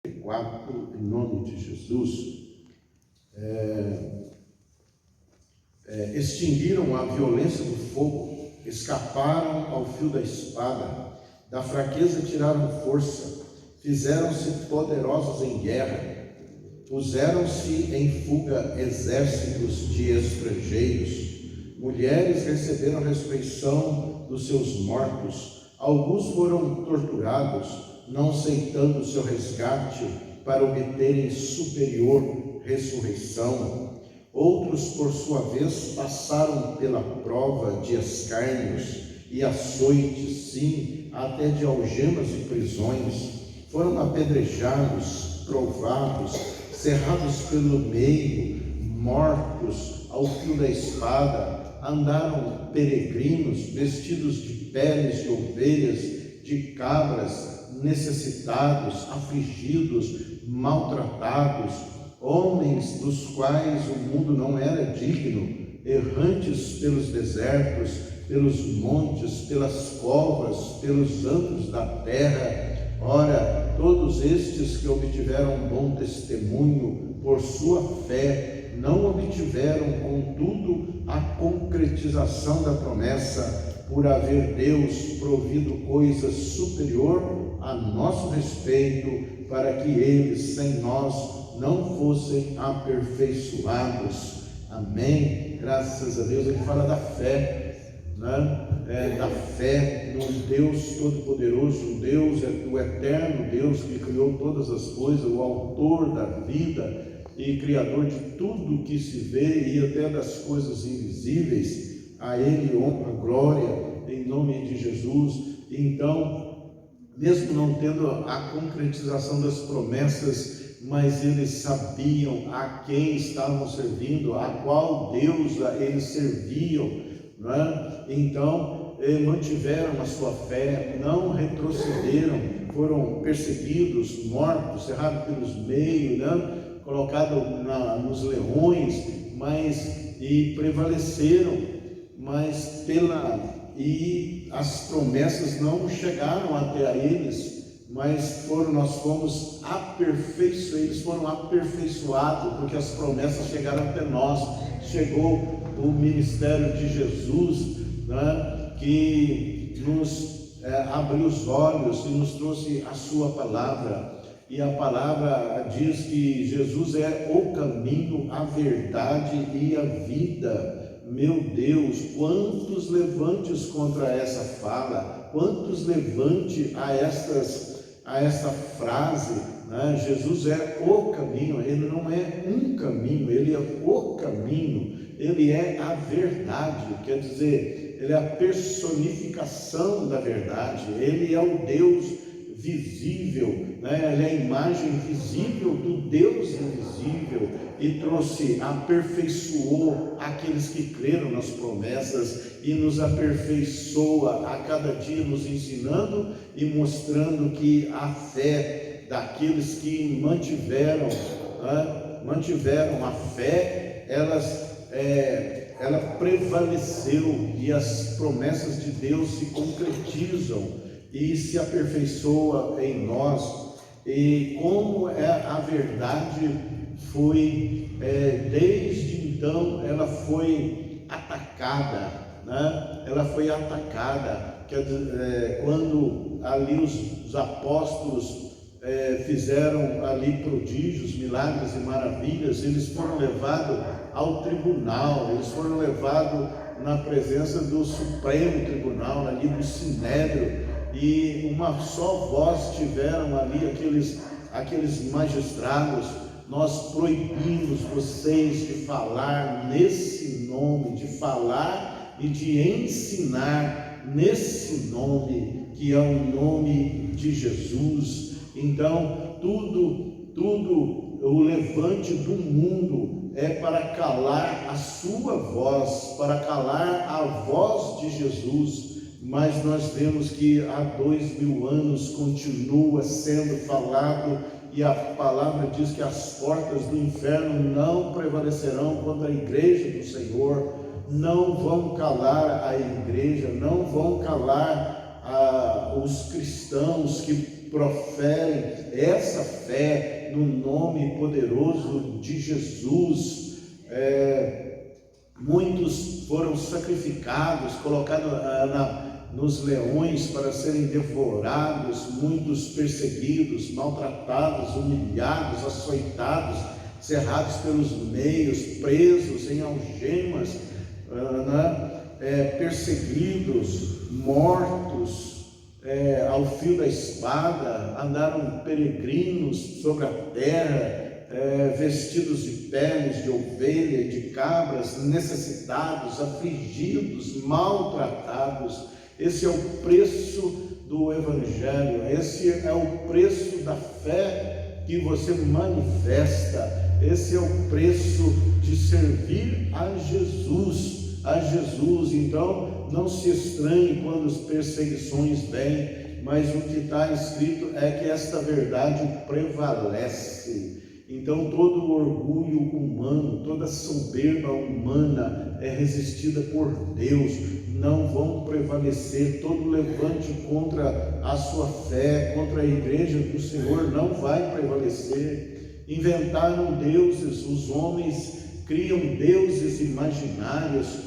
4, em nome de Jesus, extinguiram a violência do fogo, escaparam ao fio da espada, da fraqueza tiraram força, fizeram-se poderosos em guerra, puseram-se em fuga exércitos de estrangeiros, mulheres receberam ressurreição dos seus mortos, alguns foram torturados, não aceitando seu resgate para obterem superior ressurreição. Outros, por sua vez, passaram pela prova de escárnios e açoites, sim, até de algemas e prisões. Foram apedrejados, provados, cerrados pelo meio, mortos ao fio da espada. Andaram peregrinos, vestidos de peles de ovelhas, de cabras, necessitados, afligidos, maltratados, homens dos quais o mundo não era digno, errantes pelos desertos, pelos montes, pelas covas, pelos antros da terra. Ora, todos estes que obtiveram bom testemunho por sua fé, não obtiveram, contudo, a concretização da promessa, por haver Deus provido coisa superior a nosso respeito, para que eles, sem nós, não fossem aperfeiçoados. Amém? Graças a Deus. Ele fala da fé, né? Da fé no Deus Todo-Poderoso, o Deus, o eterno Deus que criou todas as coisas, o autor da vida e criador de tudo que se vê e até das coisas invisíveis. A Ele honra, glória, em nome de Jesus. Então, mesmo não tendo a concretização das promessas, mas eles sabiam a quem estavam servindo, a qual Deus eles serviam, não é? Então, mantiveram a sua fé, não retrocederam, foram perseguidos, mortos, cerrados pelos meios, né? Colocados nos leões, e prevaleceram, e as promessas não chegaram até a eles, mas nós fomos aperfeiçoados, eles foram aperfeiçoados, porque as promessas chegaram até nós. Chegou o ministério de Jesus, né, que nos abriu os olhos e nos trouxe a sua palavra. E a palavra diz que Jesus é o caminho, a verdade e a vida. Meu Deus, quantos levantes contra essa fala, quantos levante a essa frase, né? Jesus é o caminho, ele não é um caminho, ele é o caminho, ele é a verdade, quer dizer, ele é a personificação da verdade, ele é o Deus visível, né? Ele é a imagem visível do Deus invisível e aperfeiçoou aqueles que creram nas promessas e nos aperfeiçoa a cada dia, nos ensinando e mostrando que a fé daqueles que mantiveram a fé, ela prevaleceu e as promessas de Deus se concretizam e se aperfeiçoa em nós. E como a verdade foi, desde então, ela foi atacada, né? Ela foi atacada, quando ali os apóstolos fizeram ali prodígios, milagres e maravilhas, eles foram levados ao tribunal, eles foram levados na presença do Supremo Tribunal, ali do Sinédrio, e uma só voz tiveram ali aqueles magistrados: nós proibimos vocês de falar nesse nome, de falar e de ensinar nesse nome, que é o nome de Jesus. Então, tudo o levante do mundo é para calar a sua voz, para calar a voz de Jesus. Mas nós vemos que há 2000 anos continua sendo falado, e a palavra diz que as portas do inferno não prevalecerão contra a igreja do Senhor, não vão calar a igreja, não vão calar os cristãos que proferem essa fé no nome poderoso de Jesus. Muitos foram sacrificados, colocados nos leões para serem devorados, muitos perseguidos, maltratados, humilhados, açoitados, cerrados pelos meios, presos em algemas, perseguidos, mortos ao fio da espada, andaram peregrinos sobre a terra, vestidos de peles de ovelha e de cabras, necessitados, afligidos, maltratados. Esse é o preço do Evangelho, esse é o preço da fé que você manifesta, esse é o preço de servir a Jesus. Então não se estranhe quando as perseguições vêm, mas o que está escrito é que esta verdade prevalece. Então todo o orgulho humano, toda a soberba humana é resistida por Deus, não vão prevalecer. Todo levante contra a sua fé, contra a igreja do Senhor, não vai prevalecer. Inventaram deuses, os homens criam deuses imaginários.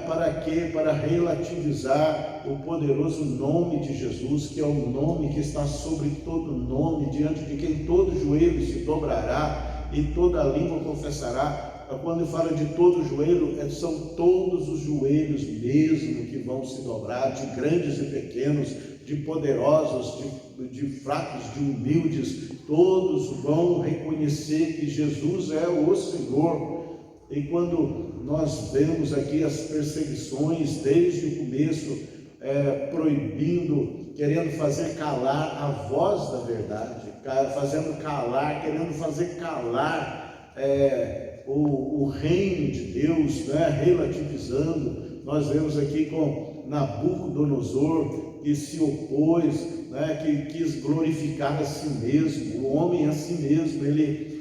Para quê? Para relativizar o poderoso nome de Jesus, que é o nome que está sobre todo nome, diante de quem todo joelho se dobrará e toda língua confessará. Quando fala de todo joelho, são todos os joelhos mesmo que vão se dobrar, de grandes e pequenos, de poderosos, de fracos, de humildes, todos vão reconhecer que Jesus é o Senhor. E quando nós vemos aqui as perseguições desde o começo, proibindo, querendo fazer calar a voz da verdade, querendo fazer calar o reino de Deus, relativizando. Nós vemos aqui com Nabucodonosor, que se opôs, que quis glorificar a si mesmo, o homem a si mesmo, ele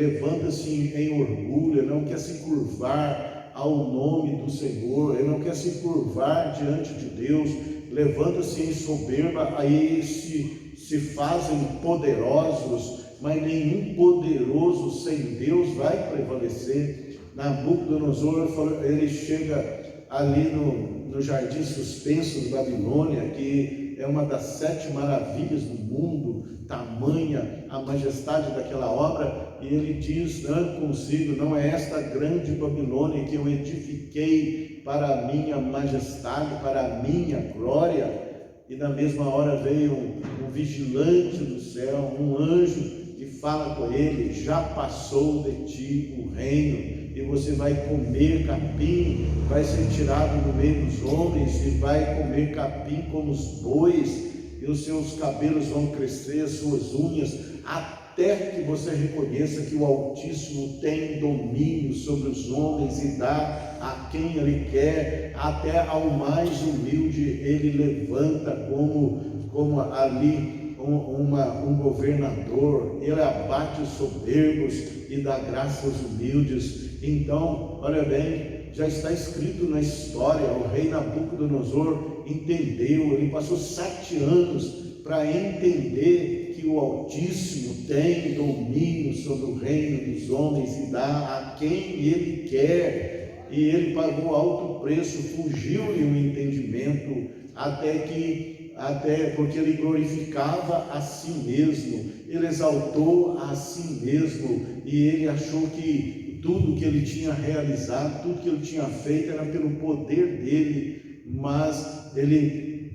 levanta-se em orgulho, ele não quer se curvar ao nome do Senhor, ele não quer se curvar diante de Deus, levanta-se em soberba, aí se fazem poderosos, mas nenhum poderoso sem Deus vai prevalecer. Nabucodonosor, ele chega ali no jardim suspenso de Babilônia, que é uma das 7 maravilhas do mundo, tamanha a majestade daquela obra, e ele diz consigo: não é esta grande Babilônia que eu edifiquei para a minha majestade, para a minha glória? E na mesma hora veio um vigilante do céu, um anjo, e fala com ele: já passou de ti o reino, e você vai comer capim, vai ser tirado do meio dos homens, e vai comer capim como os bois, e os seus cabelos vão crescer, as suas unhas, até que você reconheça que o Altíssimo tem domínio sobre os homens e dá a quem Ele quer, até ao mais humilde Ele levanta como ali um governador. Ele abate os soberbos e dá graça aos humildes. Então, olha bem, já está escrito na história, o rei Nabucodonosor entendeu, ele passou 7 anos para entender que o Altíssimo tem domínio sobre o reino dos homens e dá a quem Ele quer, e ele pagou alto preço, fugiu-lhe o entendimento, até porque ele glorificava a si mesmo, ele exaltou a si mesmo, e ele achou que tudo que ele tinha realizado, tudo que ele tinha feito era pelo poder dele, mas ele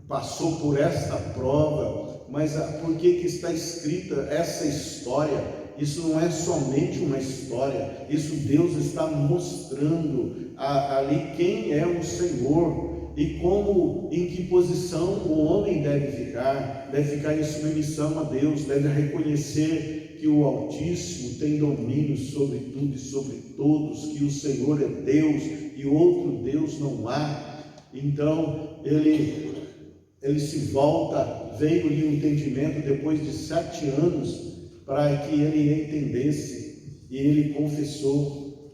passou por esta prova. Mas por que está escrita essa história? Isso não é somente uma história, isso Deus está mostrando ali quem é o Senhor e em que posição o homem deve ficar em submissão a Deus, deve reconhecer que o Altíssimo tem domínio sobre tudo e sobre todos, que o Senhor é Deus e outro Deus não há. Então ele se volta, veio-lhe um entendimento depois de 7 anos, para que ele entendesse, e ele confessou.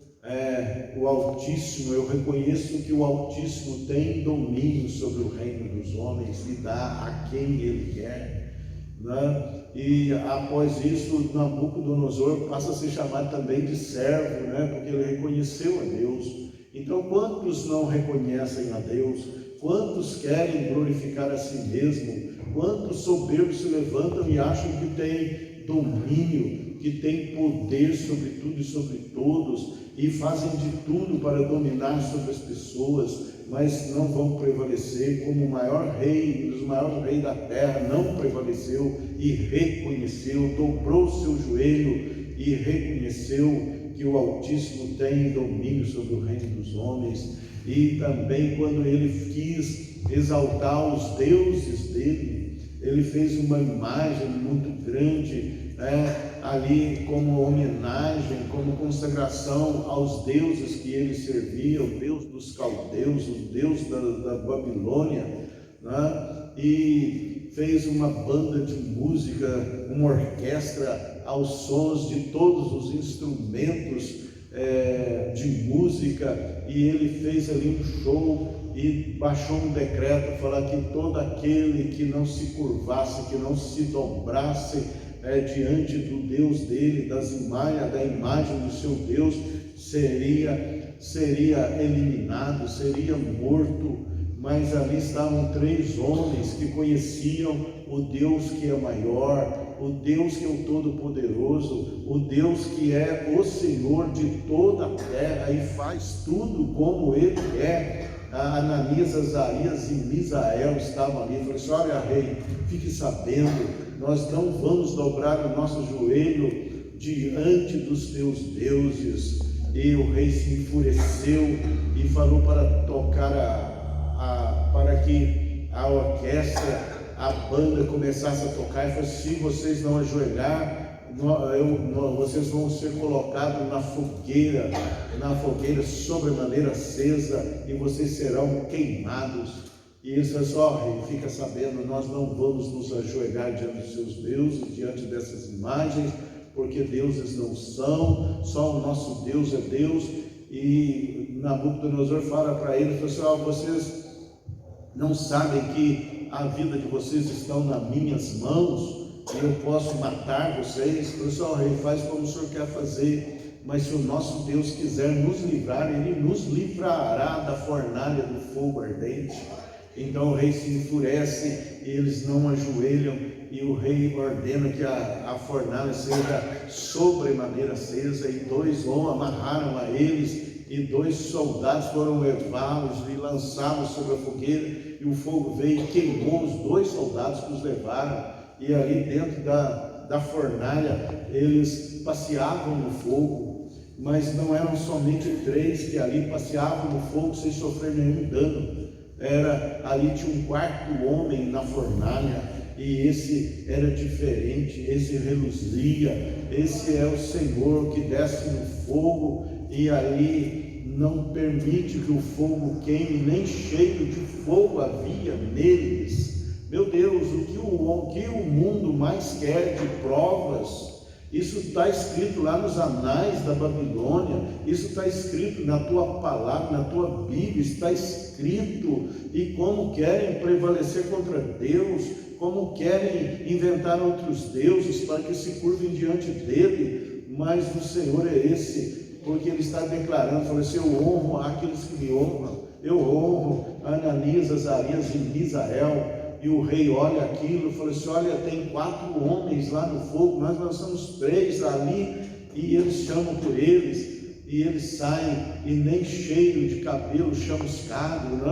o Altíssimo, eu reconheço que o Altíssimo tem domínio sobre o reino dos homens e dá a quem ele quer, né? E após isso, Nabucodonosor passa a ser chamado também de servo, né? Porque ele reconheceu a Deus. Então, quantos não reconhecem a Deus? Quantos querem glorificar a si mesmo? Quantos soberbos se levantam e acham que têm domínio, que têm poder sobre tudo e sobre todos, e fazem de tudo para dominar sobre as pessoas, mas não vão prevalecer, como o maior rei, dos maiores reis da terra, não prevaleceu e reconheceu, dobrou o seu joelho e reconheceu que o Altíssimo tem domínio sobre o reino dos homens. E também quando ele quis exaltar os deuses dele, ele fez uma imagem muito grande, ali como homenagem, como consagração aos deuses que ele servia, o Deus dos caldeus, o Deus da Babilônia, né? E fez uma banda de música, uma orquestra aos sons de todos os instrumentos de música, e ele fez ali um show e baixou um decreto falar que todo aquele que não se curvasse, que não se dobrasse diante do Deus dele, da imagem do seu Deus, seria eliminado, seria morto. Mas ali estavam 3 homens que conheciam o Deus que é maior, o Deus que é o Todo-Poderoso, o Deus que é o Senhor de toda a terra e faz tudo como Ele é. Ananias, Azarias e Misael estavam ali. Falei assim: olha, rei, fique sabendo, nós não vamos dobrar o nosso joelho diante dos teus deuses. E o rei se enfureceu e falou para tocar para que a orquestra, a banda começasse a tocar, e falou: se vocês não ajoelhar, vocês vão ser colocados na fogueira sobremaneira acesa, e vocês serão queimados. E isso é só, rei, fica sabendo, nós não vamos nos ajoelhar diante dos seus deuses, diante dessas imagens, porque deuses não são, só o nosso Deus é Deus. E Nabucodonosor fala para ele, pessoal: vocês não sabem que a vida de vocês estão nas minhas mãos e eu posso matar vocês? Pessoal, rei, faz como o senhor quer fazer, mas se o nosso Deus quiser nos livrar, ele nos livrará da fornalha do fogo ardente. Então o rei se enfurece e eles não ajoelham, e o rei ordena que a fornalha seja sobremaneira acesa, e 2 amarraram a eles, e 2 soldados foram levá-los e lançá-los sobre a fogueira, e o fogo veio e queimou os 2 soldados que os levaram. E ali dentro da fornalha eles passeavam no fogo, mas não eram somente 3 que ali passeavam no fogo sem sofrer nenhum dano. Ali tinha um 4º homem na fornalha, e esse era diferente, esse reluzia, esse é o Senhor que desce no fogo, e ali não permite que o fogo queime, nem cheiro de fogo havia neles. Meu Deus, o que o mundo mais quer de provas? Isso está escrito lá nos anais da Babilônia, isso está escrito na tua palavra, na tua Bíblia, está escrito. E como querem prevalecer contra Deus, como querem inventar outros deuses para que se curvem diante dele, mas o Senhor é esse, porque ele está declarando, falou assim: eu honro aqueles que me honram, eu honro Ananias, Azarias e Misael. E o rei olha aquilo e fala assim: olha, tem 4 homens lá no fogo, nós lançamos 3 ali, e eles chamam por eles, e eles saem, e nem cheiro de cabelo chamuscado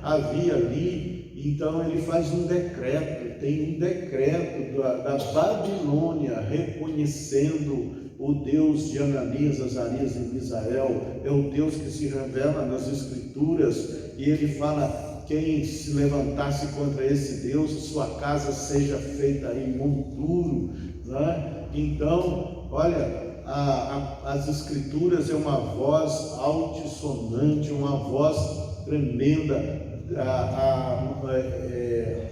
havia ali. Então ele faz um decreto, tem um decreto da Babilônia reconhecendo o Deus de Ananias, Azarias e Misael, é o Deus que se revela nas Escrituras, e ele fala: quem se levantasse contra esse Deus, sua casa seja feita em monturo, né? Então, olha, as Escrituras é uma voz altissonante, uma voz tremenda,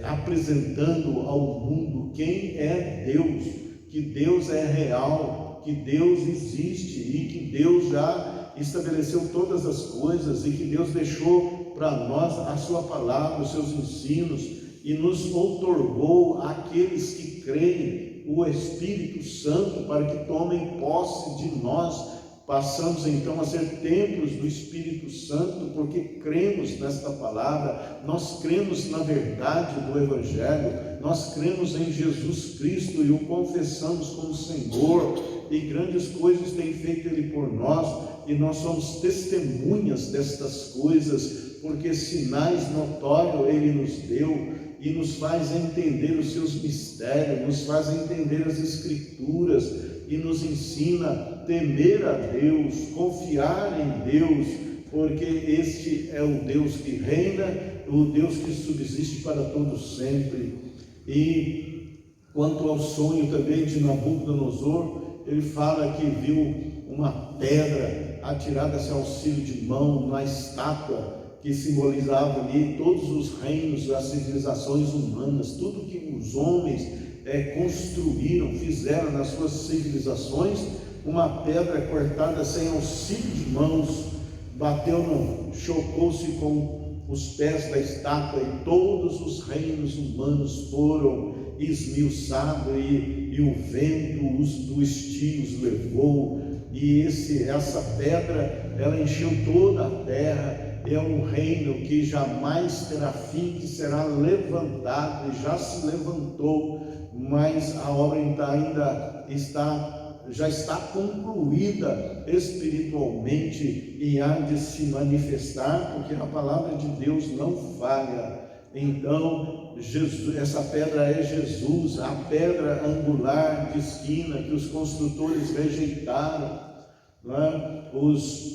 apresentando ao mundo quem é Deus, que Deus é real, que Deus existe e que Deus já estabeleceu todas as coisas e que Deus deixou para nós a sua palavra, os seus ensinos, e nos outorgou àqueles que creem o Espírito Santo para que tomem posse de nós. Passamos então a ser templos do Espírito Santo, porque cremos nesta palavra, nós cremos na verdade do Evangelho, nós cremos em Jesus Cristo e o confessamos como Senhor, e grandes coisas tem feito Ele por nós, e nós somos testemunhas destas coisas, porque sinais notórios Ele nos deu, e nos faz entender os seus mistérios, nos faz entender as Escrituras, e nos ensina a temer a Deus, confiar em Deus, porque este é o Deus que reina, o Deus que subsiste para todo sempre. E quanto ao sonho também de Nabucodonosor, ele fala que viu uma pedra atirada-se ao auxílio de mão na estátua, que simbolizava ali todos os reinos, as civilizações humanas, tudo que os homens construíram, fizeram nas suas civilizações. Uma pedra cortada sem auxílio de mãos, bateu chocou-se com os pés da estátua, e todos os reinos humanos foram esmiuçados, e o vento do estio os levou, e essa pedra, ela encheu toda a terra. É um reino que jamais terá fim, que será levantado, e já se levantou, mas a obra já está concluída espiritualmente, e há de se manifestar, porque a palavra de Deus não falha. Então, essa pedra é Jesus, a pedra angular de esquina que os construtores rejeitaram, né? Os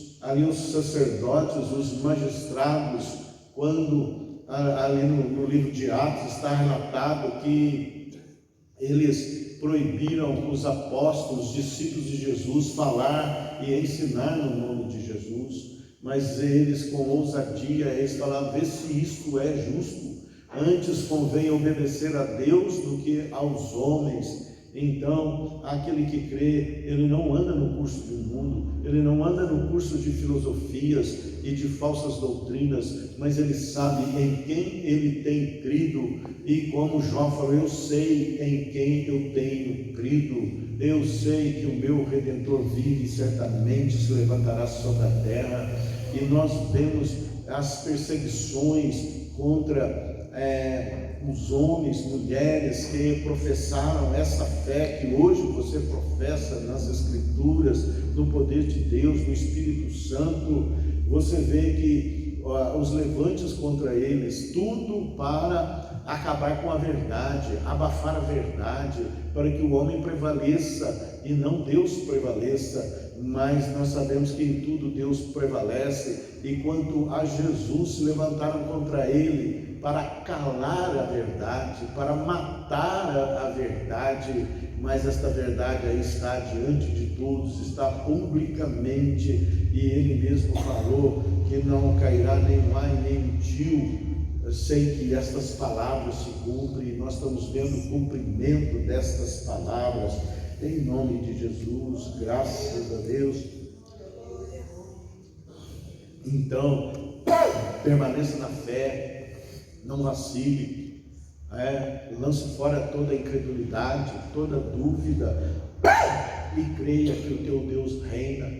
sacerdotes, os magistrados, quando ali no livro de Atos está relatado que eles proibiram os apóstolos, discípulos de Jesus, falar e ensinar no nome de Jesus, mas eles com ousadia, eles falavam: vê se isto é justo, antes convém obedecer a Deus do que aos homens. Então, aquele que crê, ele não anda no curso do mundo, ele não anda no curso de filosofias e de falsas doutrinas, mas ele sabe em quem ele tem crido, e como Jó falou: eu sei em quem eu tenho crido, eu sei que o meu Redentor vive, e certamente se levantará sobre a terra. E nós vemos as perseguições contra os homens, mulheres que professaram essa fé que hoje você professa nas Escrituras, no poder de Deus, no Espírito Santo. Você vê que os levantes contra eles, tudo para acabar com a verdade, abafar a verdade, para que o homem prevaleça e não Deus prevaleça. Mas nós sabemos que em tudo Deus prevalece, e quanto a Jesus, se levantaram contra ele para calar a verdade, para matar a verdade, mas esta verdade aí está diante de todos, está publicamente, e ele mesmo falou que não cairá nem mãe nem tio. Eu sei que estas palavras se cumprem, e nós estamos vendo o cumprimento destas palavras, em nome de Jesus, graças a Deus. Então, permaneça na fé, não vacile, lance fora toda a incredulidade, toda dúvida, e creia que o teu Deus reina.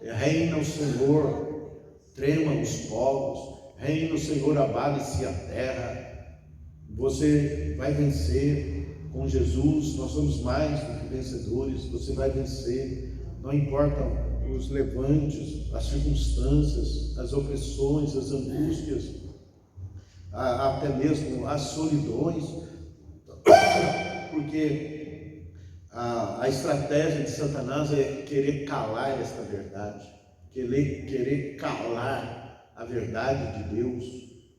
Reina o Senhor, tremam os povos, reina o Senhor, abale-se a terra. Você vai vencer com Jesus, nós somos mais do que vencedores. Você vai vencer, não importam os levantes, as circunstâncias, as opressões, as angústias, até mesmo as solidões, porque a estratégia de Satanás é querer calar esta verdade, querer calar a verdade de Deus,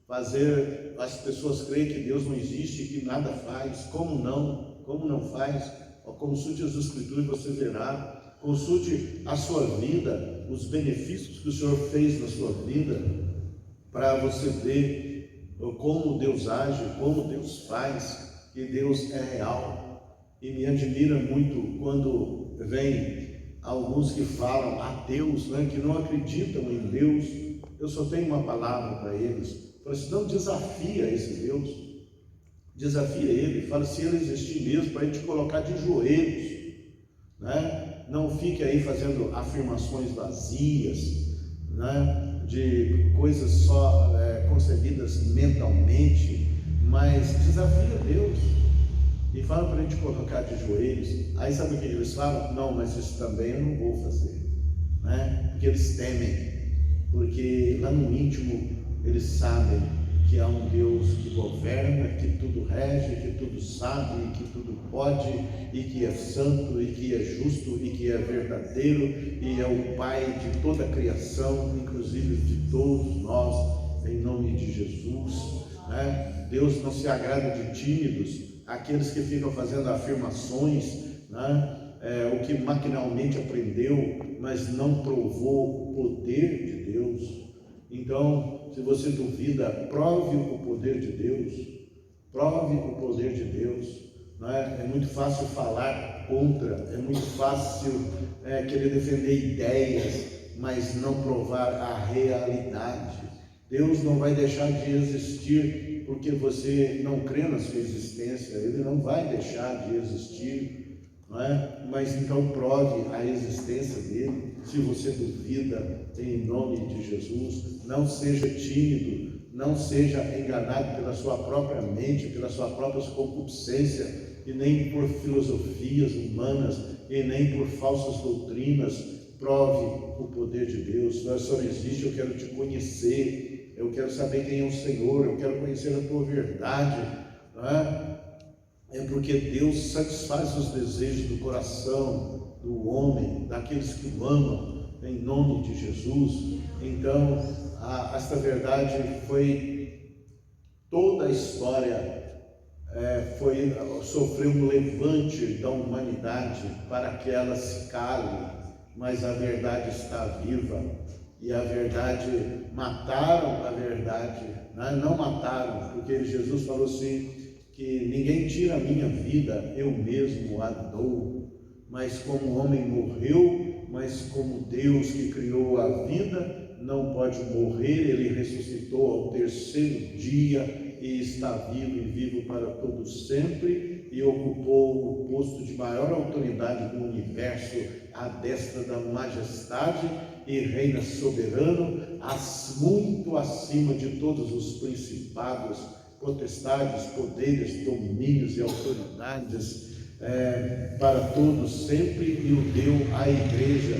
fazer as pessoas crerem que Deus não existe e que nada faz. Como não faz? Consulte as Escrituras e você verá. Consulte a sua vida, os benefícios que o Senhor fez na sua vida, para você ver como Deus age, como Deus faz, que Deus é real. E me admira muito quando vem alguns que falam ateus, né, que não acreditam em Deus, eu só tenho uma palavra para eles. Fala assim, não desafia esse Deus, desafia ele, fala se ele existir mesmo, para ele te colocar de joelhos, né? Não fique aí fazendo afirmações vazias, né, de coisas só concebidas mentalmente, mas desafia Deus e fala para ele te colocar de joelhos. Aí sabe o que eles falam? Não, mas isso também eu não vou fazer, né? Porque eles temem, porque lá no íntimo eles sabem que há um Deus que governa, que tudo rege, que tudo sabe, que tudo pode, e que é santo, e que é justo, e que é verdadeiro, e é o Pai de toda a criação, inclusive de todos nós, em nome de Jesus, né? Deus não se agrada de tímidos, aqueles que ficam fazendo afirmações, né? O que maquinalmente aprendeu, mas não provou o poder de Deus. Então, se você duvida, prove o poder de Deus, prove o poder de Deus, né? É muito fácil falar contra, é muito fácil querer defender ideias, mas não provar a realidade. Deus não vai deixar de existir porque você não crê na sua existência, Ele não vai deixar de existir, não é? Mas então prove a existência dele. Se você duvida, em nome de Jesus, não seja tímido, não seja enganado pela sua própria mente, pelas suas próprias concupiscências, e nem por filosofias humanas, e nem por falsas doutrinas. Prove o poder de Deus. O Senhor existe, eu quero te conhecer, eu quero saber quem é o Senhor, eu quero conhecer a tua verdade, não é? É porque Deus satisfaz os desejos do coração do homem, daqueles que o amam, em nome de Jesus. Então, esta verdade foi toda a história, sofreu um levante da humanidade para que ela se cale, mas a verdade está viva, e a verdade, mataram a verdade, né? Não mataram, porque Jesus falou assim, que ninguém tira a minha vida, eu mesmo a dou. Mas como o homem morreu, mas como Deus que criou a vida não pode morrer, Ele ressuscitou ao terceiro dia e está vivo e vivo para todo sempre, e ocupou o posto de maior autoridade do universo, à destra da majestade, e reina soberano, muito acima de todos os principados, potestades, poderes, domínios e autoridades, para todos sempre, e o deu à igreja.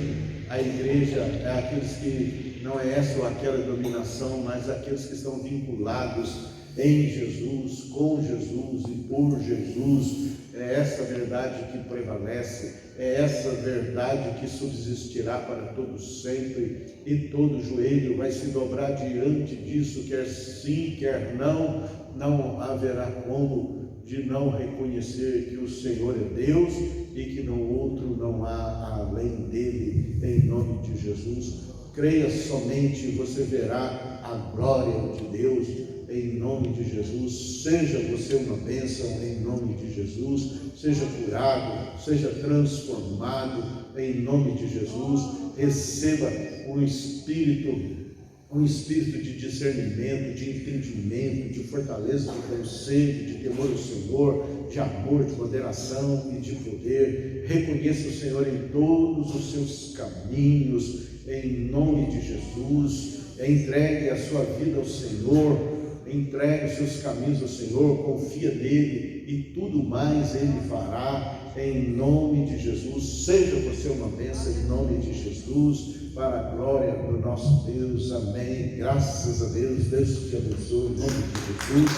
A igreja é aqueles que não é essa ou aquela dominação, mas aqueles que estão vinculados em Jesus, com Jesus e por Jesus. É essa verdade que prevalece, é essa verdade que subsistirá para todos sempre, e todo joelho vai se dobrar diante disso, quer sim, quer não, não haverá como de não reconhecer que o Senhor é Deus e que no outro não há além dele, em nome de Jesus. Creia somente e você verá a glória de Deus, em nome de Jesus. Seja você uma bênção, em nome de Jesus. Seja curado, seja transformado, em nome de Jesus. Receba um espírito de discernimento, de entendimento, de fortaleza, de conselho, de temor ao Senhor, de amor, de moderação e de poder. Reconheça o Senhor em todos os seus caminhos, em nome de Jesus. Entregue a sua vida ao Senhor, entregue os seus caminhos ao Senhor, confia nele e tudo mais ele fará, em nome de Jesus. Seja você uma bênção, em nome de Jesus, para a glória do nosso Deus. Amém. Graças a Deus. Deus te abençoe, em nome de Jesus.